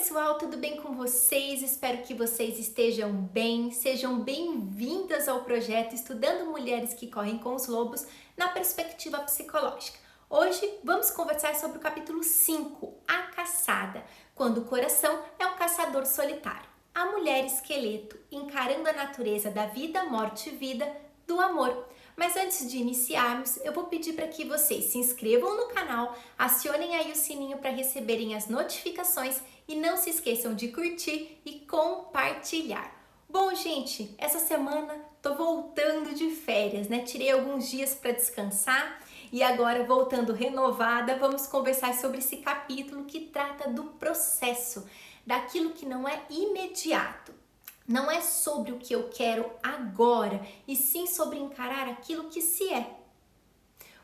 pessoal, tudo bem com vocês? Espero que vocês estejam bem. Sejam bem-vindas ao projeto Estudando Mulheres que Correm com os Lobos na perspectiva psicológica. Hoje vamos conversar sobre o capítulo 5, A Caçada, quando o coração é um caçador solitário. A mulher esqueleto encarando a natureza da vida, morte e vida do amor. Mas antes de iniciarmos, eu vou pedir para que vocês se inscrevam no canal, acionem aí o sininho para receberem as notificações e não se esqueçam de curtir e compartilhar. Bom, gente, essa semana tô voltando de férias, né? Tirei alguns dias para descansar e agora voltando renovada, vamos conversar sobre esse capítulo que trata do processo, daquilo que não é imediato. Não é sobre o que eu quero agora, e sim sobre encarar aquilo que se é.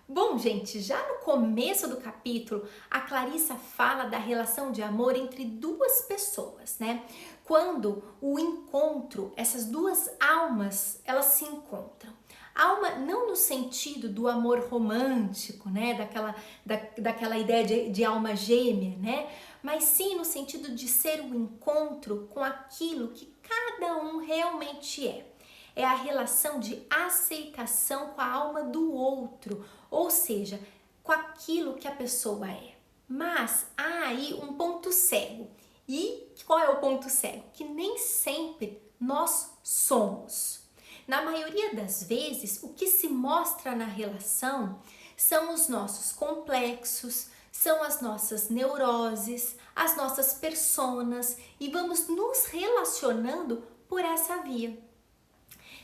Bom, gente, já no começo do capítulo, a Clarissa fala da relação de amor entre duas pessoas, né? Quando o encontro, essas duas almas, elas se encontram. Alma não no sentido do amor romântico, né? Daquela ideia de alma gêmea, né? Mas sim no sentido de ser um encontro com aquilo que cada um realmente é. É a relação de aceitação com a alma do outro, ou seja, com aquilo que a pessoa é. Mas há aí um ponto cego. E qual é o ponto cego? Que nem sempre nós somos. Na maioria das vezes, o que se mostra na relação são os nossos complexos, são as nossas neuroses, as nossas personas, e vamos nos relacionando por essa via.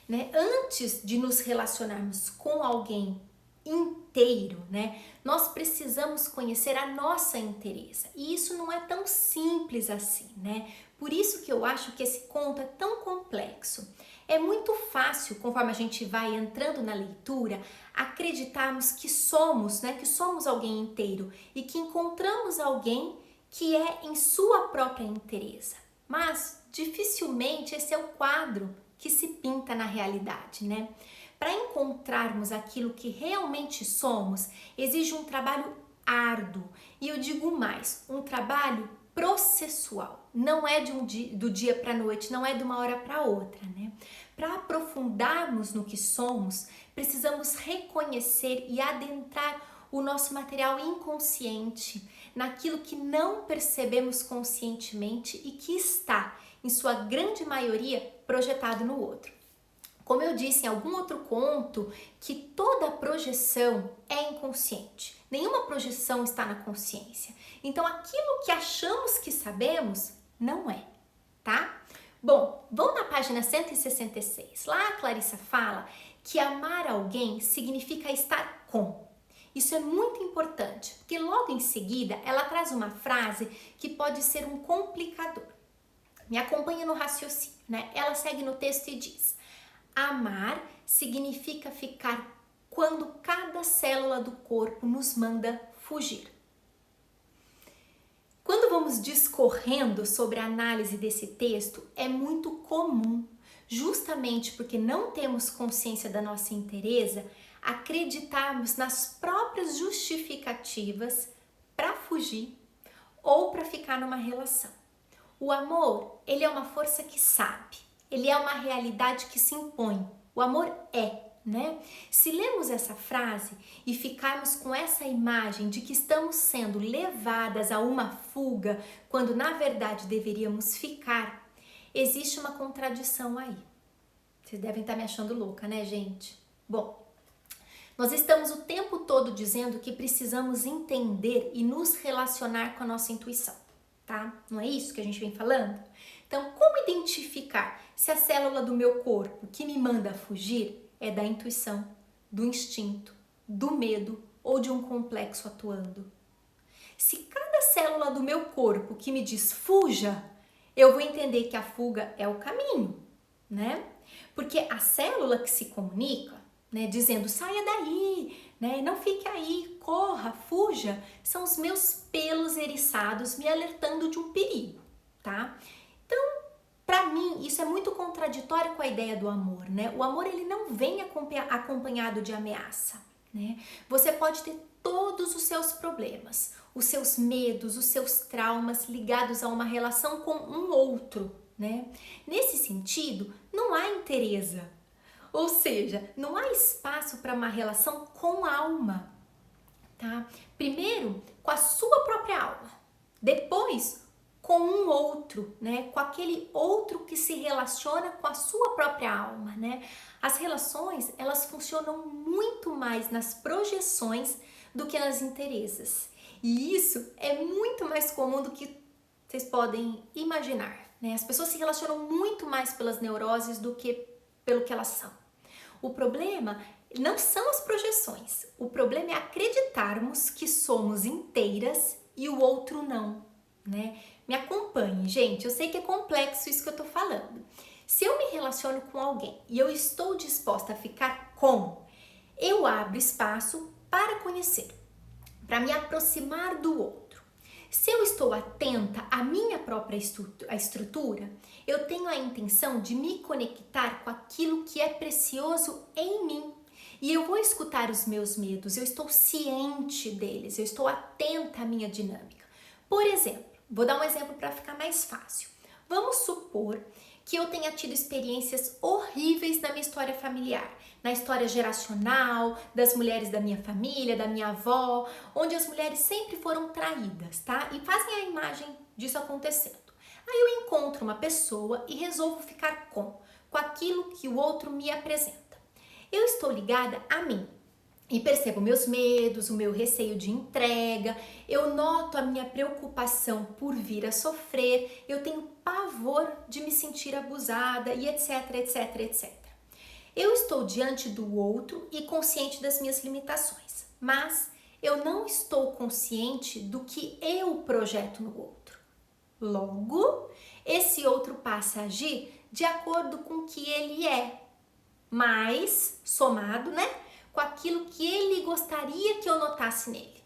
Né? Antes de nos relacionarmos com alguém inteiro, né, nós precisamos conhecer a nossa inteireza. E isso não é tão simples assim, né? Por isso que eu acho que esse conto é tão complexo. É muito fácil, conforme a gente vai entrando na leitura, acreditarmos que somos, né, que somos alguém inteiro e que encontramos alguém que é em sua própria inteireza. Mas dificilmente esse é o quadro que se pinta na realidade, né? Para encontrarmos aquilo que realmente somos, exige um trabalho árduo. E eu digo mais, um trabalho processual. Não é do dia para a noite, não é de uma hora para outra, né? Para aprofundarmos no que somos, precisamos reconhecer e adentrar o nosso material inconsciente, naquilo que não percebemos conscientemente e que está, em sua grande maioria, projetado no outro. Como eu disse em algum outro conto, que toda projeção é inconsciente. Nenhuma projeção está na consciência. Então, aquilo que achamos que sabemos, não é, tá? Bom, vamos na página 166. Lá a Clarissa fala que amar alguém significa estar com. Isso é muito importante, porque logo em seguida ela traz uma frase que pode ser um complicador. Me acompanha no raciocínio, né? Ela segue no texto e diz: amar significa ficar quando cada célula do corpo nos manda fugir. Quando vamos discorrendo sobre a análise desse texto, é muito comum, justamente porque não temos consciência da nossa inteireza, acreditarmos nas próprias justificativas para fugir ou para ficar numa relação. O amor, ele é uma força que sabe. Ele é uma realidade que se impõe. O amor é, né? Se lemos essa frase e ficarmos com essa imagem de que estamos sendo levadas a uma fuga, quando na verdade deveríamos ficar, existe uma contradição aí. Vocês devem estar me achando louca, né, gente? Bom, nós estamos o tempo todo dizendo que precisamos entender e nos relacionar com a nossa intuição, tá? Não é isso que a gente vem falando? Então, como identificar se a célula do meu corpo que me manda fugir é da intuição, do instinto, do medo ou de um complexo atuando? Se cada célula do meu corpo que me diz fuja, eu vou entender que a fuga é o caminho, né? Porque a célula que se comunica, né, dizendo saia daí, né, não fique aí, corra, fuja, são os meus pelos eriçados me alertando de um perigo, tá? Então, para mim, isso é muito contraditório com a ideia do amor, né? O amor, ele não vem acompanhado de ameaça, né? Você pode ter todos os seus problemas. os seus medos, os seus traumas ligados a uma relação com um outro, né? Nesse sentido, não há interesa. Ou seja, não há espaço para uma relação com alma, tá? Primeiro, com a sua própria alma. Depois, com um outro, né? Com aquele outro que se relaciona com a sua própria alma, né? As relações, elas funcionam muito mais nas projeções do que nas interesas. E isso é muito mais comum do que vocês podem imaginar, né? As pessoas se relacionam muito mais pelas neuroses do que pelo que elas são. O problema não são as projeções. O problema é acreditarmos que somos inteiras e o outro não, né? Me acompanhe, gente. Eu sei que é complexo isso que eu tô falando. Se eu me relaciono com alguém e eu estou disposta a ficar com, eu abro espaço para conhecer, para me aproximar do outro. Se eu estou atenta à minha própria estrutura, eu tenho a intenção de me conectar com aquilo que é precioso em mim. E eu vou escutar os meus medos, eu estou ciente deles, eu estou atenta à minha dinâmica. Por exemplo, vou dar um exemplo para ficar mais fácil. Vamos supor que eu tenha tido experiências horríveis na minha história familiar, na história geracional, das mulheres da minha família, da minha avó, onde as mulheres sempre foram traídas, tá? E fazem a imagem disso acontecendo. Aí eu encontro uma pessoa e resolvo ficar com aquilo que o outro me apresenta. Eu estou ligada a mim e percebo meus medos, o meu receio de entrega, eu noto a minha preocupação por vir a sofrer, eu tenho pavor de me sentir abusada e etc, etc, etc. Eu estou diante do outro e consciente das minhas limitações, mas eu não estou consciente do que eu projeto no outro. Logo, esse outro passa a agir de acordo com o que ele é, mas somado, né, com aquilo que ele gostaria que eu notasse nele.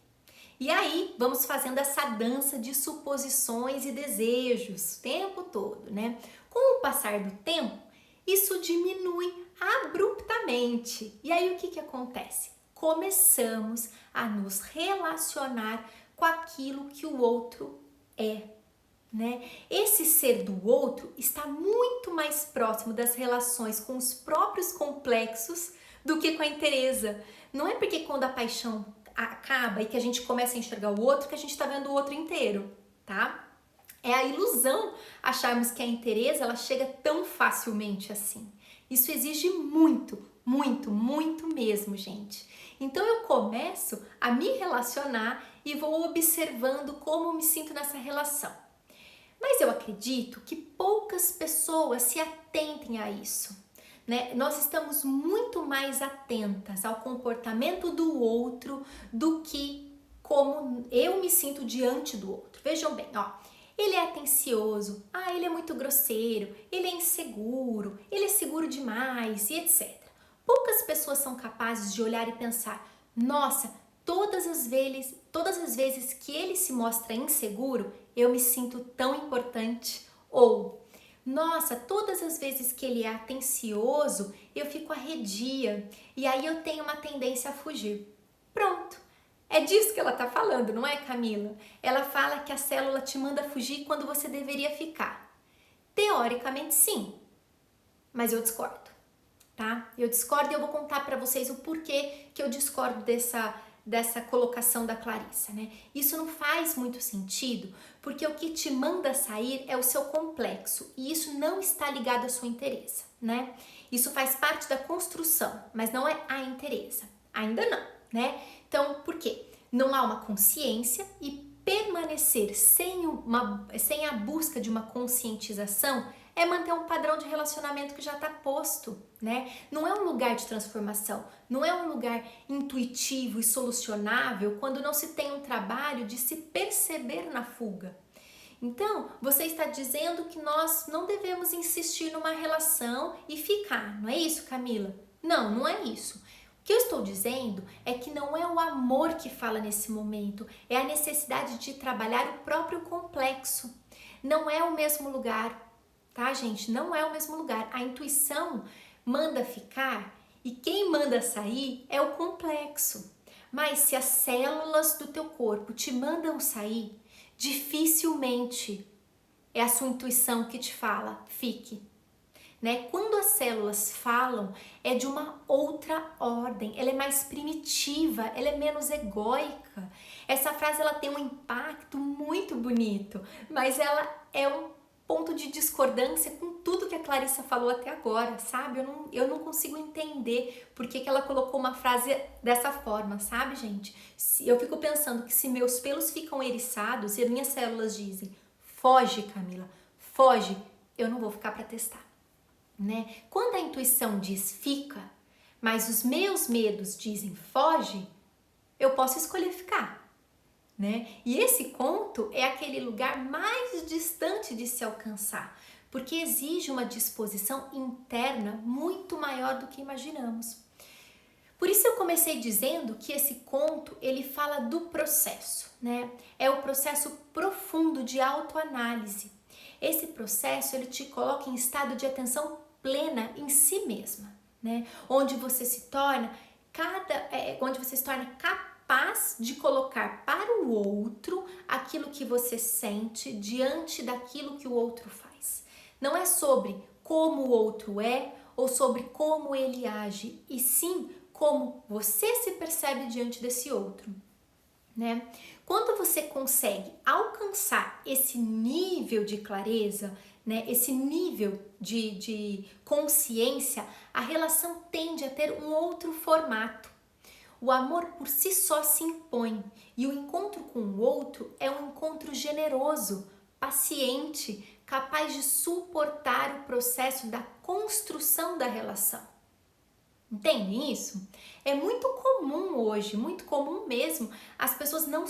E aí, vamos fazendo essa dança de suposições e desejos o tempo todo, né? Com o passar do tempo, isso diminui abruptamente. E aí, o que acontece? Começamos a nos relacionar com aquilo que o outro é, né? Esse ser do outro está muito mais próximo das relações com os próprios complexos do que com a inteireza. Não é porque quando a paixão acaba e que a gente começa a enxergar o outro que a gente está vendo o outro inteiro, tá? É a ilusão acharmos que a inteireza ela chega tão facilmente assim. Isso exige muito, muito, muito mesmo, gente. Então eu começo a me relacionar e vou observando como me sinto nessa relação. Mas eu acredito que poucas pessoas se atentem a isso, né? Nós estamos muito mais atentas ao comportamento do outro do que como eu me sinto diante do outro. Vejam bem, ó, ele é atencioso, ele é muito grosseiro, ele é inseguro, ele é seguro demais e etc. Poucas pessoas são capazes de olhar e pensar, nossa, todas as vezes que ele se mostra inseguro, eu me sinto tão importante. Ou, nossa, todas as vezes que ele é atencioso, eu fico arredia e aí eu tenho uma tendência a fugir. Pronto. É disso que ela tá falando, não é, Camila? Ela fala que a célula te manda fugir quando você deveria ficar. Teoricamente, sim, mas eu discordo, tá? Eu discordo e eu vou contar para vocês o porquê que eu discordo dessa colocação da Clarissa, né? Isso não faz muito sentido, porque o que te manda sair é o seu complexo e isso não está ligado à sua inteireza, né? Isso faz parte da construção, mas não é a inteireza. Ainda não, né? Então, por quê? Não há uma consciência e permanecer sem a busca de uma conscientização é manter um padrão de relacionamento que já está posto, né? Não é um lugar de transformação, não é um lugar intuitivo e solucionável quando não se tem um trabalho de se perceber na fuga. Então, você está dizendo que nós não devemos insistir numa relação e ficar, não é isso, Camila? Não, não é isso. O que eu estou dizendo é que não é o amor que fala nesse momento, é a necessidade de trabalhar o próprio complexo. Não é o mesmo lugar, tá, gente? Não é o mesmo lugar. A intuição manda ficar e quem manda sair é o complexo. Mas se as células do teu corpo te mandam sair, dificilmente é a sua intuição que te fala, fique. Né? Quando as células falam, é de uma outra ordem, ela é mais primitiva, ela é menos egóica. Essa frase ela tem um impacto muito bonito, mas ela é um ponto de discordância com tudo que a Clarissa falou até agora, sabe? Eu não consigo entender por que ela colocou uma frase dessa forma, sabe, gente? Eu fico pensando que se meus pelos ficam eriçados e as minhas células dizem, foge, Camila, foge, eu não vou ficar para testar. Né? Quando a intuição diz fica, mas os meus medos dizem foge, eu posso escolher ficar, né? E esse conto é aquele lugar mais distante de se alcançar, porque exige uma disposição interna muito maior do que imaginamos. Por isso eu comecei dizendo que esse conto ele fala do processo, né? É o processo profundo de autoanálise. Esse processo ele te coloca em estado de atenção plena em si mesma, né? Onde você se torna capaz de colocar para o outro aquilo que você sente diante daquilo que o outro faz. Não é sobre como o outro é ou sobre como ele age, e sim como você se percebe diante desse outro, né? Quando você consegue alcançar esse nível de clareza, né, esse nível de consciência, a relação tende a ter um outro formato. O amor por si só se impõe e o encontro com o outro é um encontro generoso, paciente, capaz de suportar o processo da construção da relação. Entendem isso? É muito comum hoje, muito comum mesmo, as pessoas não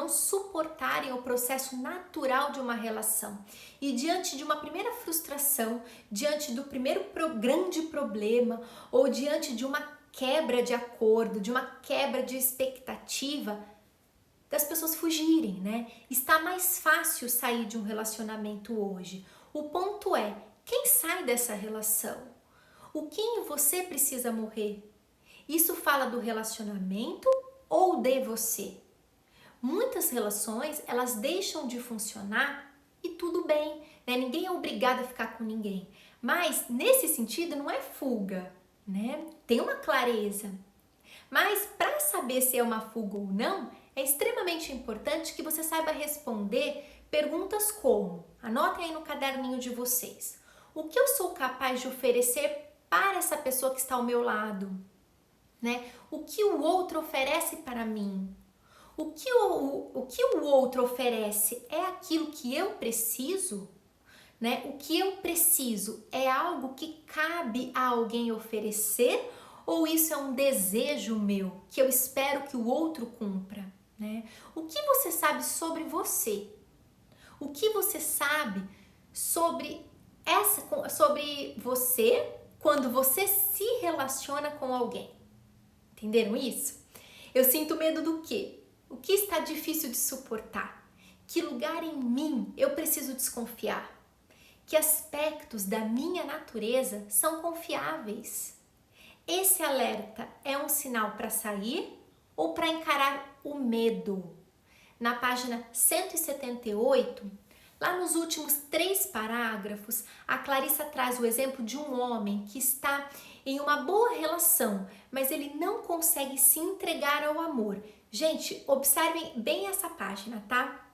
suportarem o processo natural de uma relação. E diante de uma primeira frustração, diante do primeiro grande problema, ou diante de uma quebra de acordo, de uma quebra de expectativa, das pessoas fugirem, né? Está mais fácil sair de um relacionamento hoje. O ponto é, quem sai dessa relação? O que em você precisa morrer? Isso fala do relacionamento ou de você? Muitas relações, elas deixam de funcionar e tudo bem, né? Ninguém é obrigado a ficar com ninguém. Mas, nesse sentido, não é fuga, né? Tem uma clareza. Mas, para saber se é uma fuga ou não, é extremamente importante que você saiba responder perguntas como, anotem aí no caderninho de vocês, o que eu sou capaz de oferecer para essa pessoa que está ao meu lado, né? O que o outro oferece para mim? O que o outro oferece é aquilo que eu preciso, né? O que eu preciso é algo que cabe a alguém oferecer ou isso é um desejo meu que eu espero que o outro cumpra, né? O que você sabe sobre você? O que você sabe sobre você quando você se relaciona com alguém? Entenderam isso? Eu sinto medo do quê? O que está difícil de suportar? Que lugar em mim eu preciso desconfiar? Que aspectos da minha natureza são confiáveis? Esse alerta é um sinal para sair ou para encarar o medo? Na página 178, lá nos últimos 3 parágrafos, a Clarissa traz o exemplo de um homem que está em uma boa relação, mas ele não consegue se entregar ao amor. Gente, observem bem essa página, tá?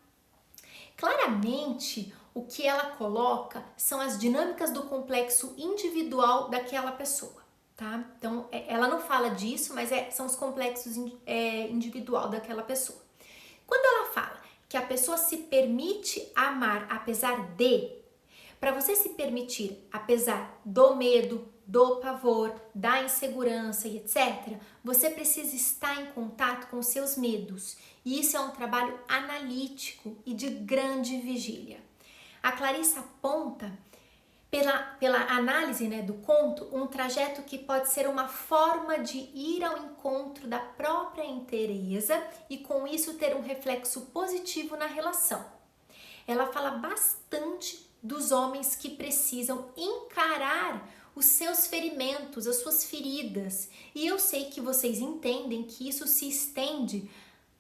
Claramente, o que ela coloca são as dinâmicas do complexo individual daquela pessoa, tá? Então, ela não fala disso, mas são os complexos individual daquela pessoa. Quando ela fala que a pessoa se permite amar apesar de, para você se permitir apesar do medo, do pavor, da insegurança e etc., você precisa estar em contato com os seus medos. E isso é um trabalho analítico e de grande vigília. A Clarissa aponta, pela análise, né, do conto, um trajeto que pode ser uma forma de ir ao encontro da própria inteireza e com isso ter um reflexo positivo na relação. Ela fala bastante dos homens que precisam encarar os seus ferimentos, as suas feridas. E eu sei que vocês entendem que isso se estende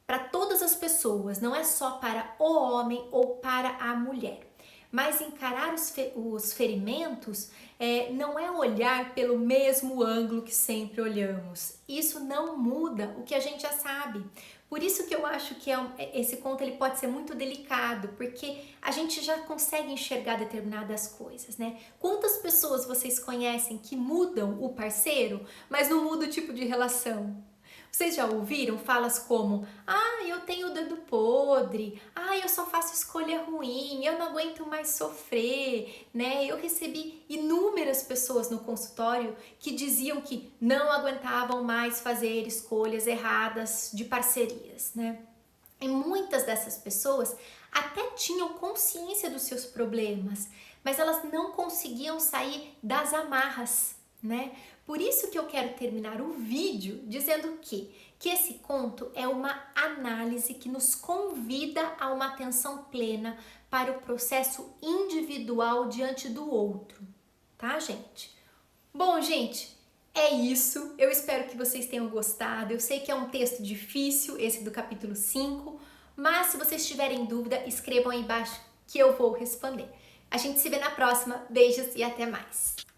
para todas as pessoas, não é só para o homem ou para a mulher. Mas encarar os ferimentos não é olhar pelo mesmo ângulo que sempre olhamos. Isso não muda o que a gente já sabe. Por isso que eu acho que esse conto ele pode ser muito delicado, porque a gente já consegue enxergar determinadas coisas, né? Quantas pessoas vocês conhecem que mudam o parceiro, mas não muda o tipo de relação? Vocês já ouviram falas como: ah, eu tenho o dedo podre, ah, eu só faço escolha ruim, eu não aguento mais sofrer, né? Eu recebi inúmeras pessoas no consultório que diziam que não aguentavam mais fazer escolhas erradas de parcerias, né? E muitas dessas pessoas até tinham consciência dos seus problemas, mas elas não conseguiam sair das amarras, né? Por isso que eu quero terminar o vídeo dizendo que esse conto é uma análise que nos convida a uma atenção plena para o processo individual diante do outro, tá, gente? Bom, gente, é isso. Eu espero que vocês tenham gostado. Eu sei que é um texto difícil, esse do capítulo 5, mas se vocês tiverem dúvida, escrevam aí embaixo que eu vou responder. A gente se vê na próxima. Beijos e até mais!